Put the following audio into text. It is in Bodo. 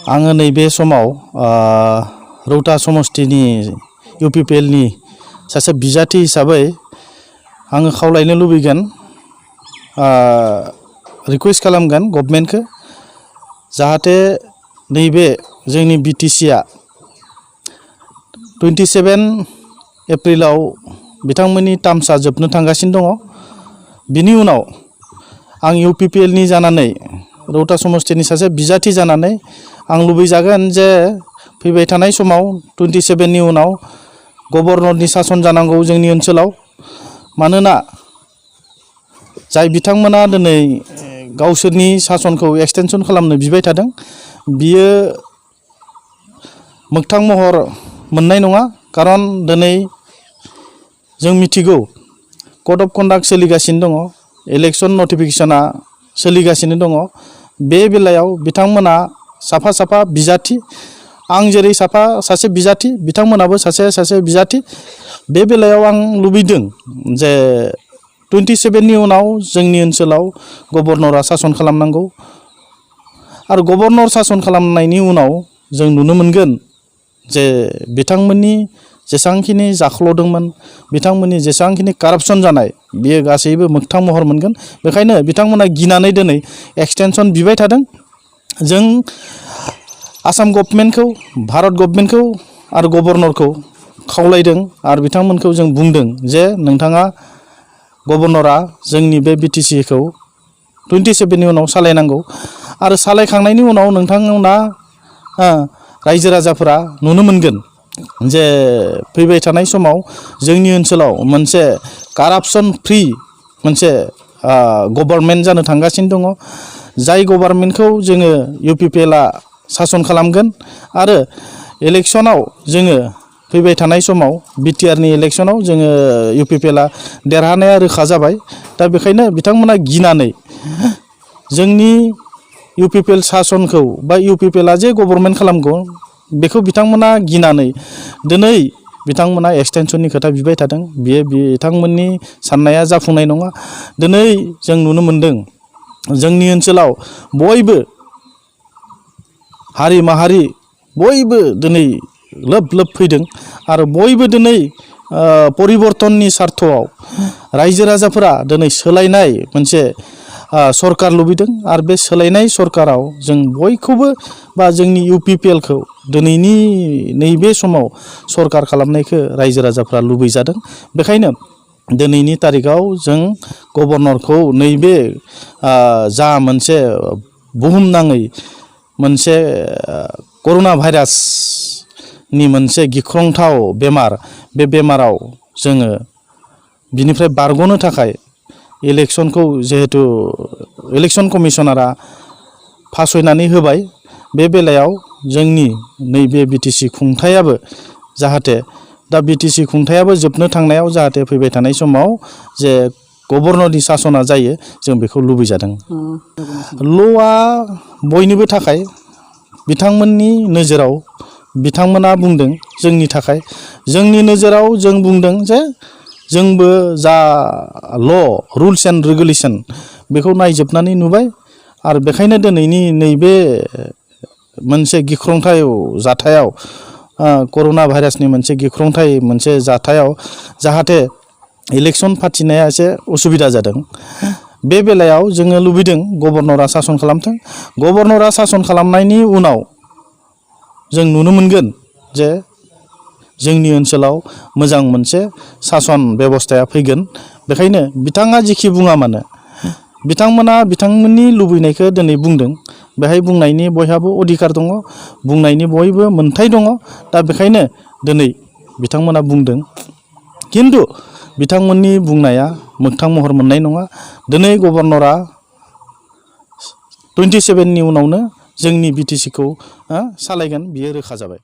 आङो नैबे समाव रौता समष्टिनि इउपिपिएलनि सासे बिजाथि हिसाबै आङो खावलायनो लुबैगोन, रिक्वेस्ट खालामगोन गभर्नमेन्टखौ, जाहाथे नैबे जोंनि बिटिसिआ 27 एप्रिलाव बिथांमोननि टार्मसा जोबनो थांगासिनो दङ। बिनि उनाव आं इउपिपिएलनि जानानै रौता समष्टिनि सासे बिजाथि जानानै आं लुबैजागोन जे फैबाय थानाय समाव 27नि उनाव गभर्नरनि सासन जानांगौ जोंनि ओनसोलाव। मानोना जाय बिथांमोना दिनै गावसोरनि सासनखौ एक्सटेनसन खालामनो बिबाय थादों, बियो मोगथां महर मोननाय नङा। खारन दिनै जों मिथिगौ कड अफ कन्डाक्ट सोलिगासिनो दङ, इलेक्शन नटिफिकेशना सोलिगासिनो दङ। बे बेलायाव बिथांमोना साफा साफा बिजाथि, आं जेरै सासे बिजाथि, बिथांमोनाबो सासे बिजाथि। बे बेलायाव आं लुबैदों जे 27नि उनाव जोंनि ओनसोलाव गभर्नरा सासन खालामनांगौ। आरो गभर्नर सासन खालामनायनि उनाव जों नुनो मोनगोन जे बिथांमोननि जेसेबांखिनि जाख्ल'दोंमोन, बिथांमोननि जेसेबांखिनि कारापसन जानाय, बेयो गासैबो मोगथां महर मोनगोन। बेखायनो बिथांमोना गिनानै दिनै एक्सटेनसन बिबाय थादों। जों आसाम गभर्नमेन्टखौ, भारत गभर्नमेन्टखौ आरो गभर्नरखौ खावलायदों आरो बिथांमोनखौ जों बुंदों जे नोंथाङा गभर्नरा जोंनि बे बिटिसिखौ 27नि उनाव सालायनांगौ। आरो सालायखांनायनि उनाव नोंथांमोना रायजो राजाफोरा नुनो मोनगोन जे फैबाय थानाय समाव जोंनि ओनसोलाव मोनसे कारापसन फ्रि मोनसे गभर्नमेन्ट जानो थांगासिनो दङ। जाय गभर्नमेन्टखौ जोङो इउपिपिएलआ सासन खालामगोन। आरो इलेक्शनाव जोङो फैबाय थानाय समाव बिटिआरनि इलेक्शनाव जोङो इउपिपिएलआ देरहानाया रोखा जाबाय। दा बेखायनो बिथांमोना गिनानै जोंनि इउपिपिएल सासनखौ बा इउपिपिएलआ जे गभर्नमेन्ट खालामगौ बेखौ बिथांमोना गिनानै दिनै बिथांमोना एक्सटेनसननि खोथा बिबाय थादों। बियो बिथांमोननि साननाया जाफुंनाय नङा। दिनै जों नुनो मोनदों जोंनि ओनसोलाव बयबो हारि माहारि बयबो दिनै लोब लोब फैदों आरो बयबो दिनै परिबर्तननि सार्थआव रायजो राजाफोरा दिनै सोलायनाय मोनसे सरकार लुबैदों। आरो बे सोलायनाय सरकाराव जों बयखौबो बा जोंनि इउपिपिएलखौ दिनैनि नैबे समाव सरकार खालामनायखौ रायजो राजाफ्रा लुबैजादों। बेखायनो दिनैनि तारिखाव जों गभर्नरखौ नैबे जा मोनसे बुहुमनाङै मोनसे कर'ना भाइरासनि मोनसे गिख्रंथाव बेमार, बे बेमाराव जोङो बिनिफ्राय बारग'नो थाखाय इलेक्शनखौ जिहेतु इलेक्शन कमिसनारा फासयनानै होबाय, बे बेलायाव जोंनि नैबे बिटिसि खुंथायाबो जाहाथे दा बिटिसि खुंथायाबो जोबनो थांनायाव जाहाथे फैबाय थानाय समाव जे गभर्नरनि सासना जायो, जों बेखौ लुबैजादों। ल'आ बयनिबो थाखाय, बिथांमोननि नोजोराव बिथांमोना बुंदों जोंनि थाखाय, जोंनि नोजोराव जों बुंदों जे जोंबो जा रुल्स एन्ड रेगुलेसन बेखौ नायजोबनानै नुबाय। आरो बेखायनो दिनैनि नैबे मोनसे गिख्रंथाव जाथायाव, कर'ना भाइरासनि मोनसे गिख्रंथाव मोनसे जाथायाव जाहाथे इलेक्शन फाथिनाया एसे उसुबिदा जादों। बे बेलायाव जोङो लुबैदों गभर्नरा सासन खालामथों। गभर्नरा सासन खालामनायनि उनाव जों नुनो मोनगोन जे जोंनि ओनसोलाव मोजां मोनसे सासन बेबस्थाया फैगोन। बेखायनो बिथाङा जेखि बुङा मानो, बिथांमोना बिथांमोननि लुबैनायखौ दिनै बुंदों। बेहाय बुंनायनि बयहाबो अधिकार दङ, बुंनायनि बयबो मोन्थाय दङ। दा बेखायनो दिनै बिथांमोना बुंदों, खिन्थु बिथांमोननि बुंनाया मोगथां महर मोननाय नङा। दिनै गभर्नरा 27नि उनावनो जोंनि बिटिसिखौ सालायगोन, बियो रोखा जाबाय।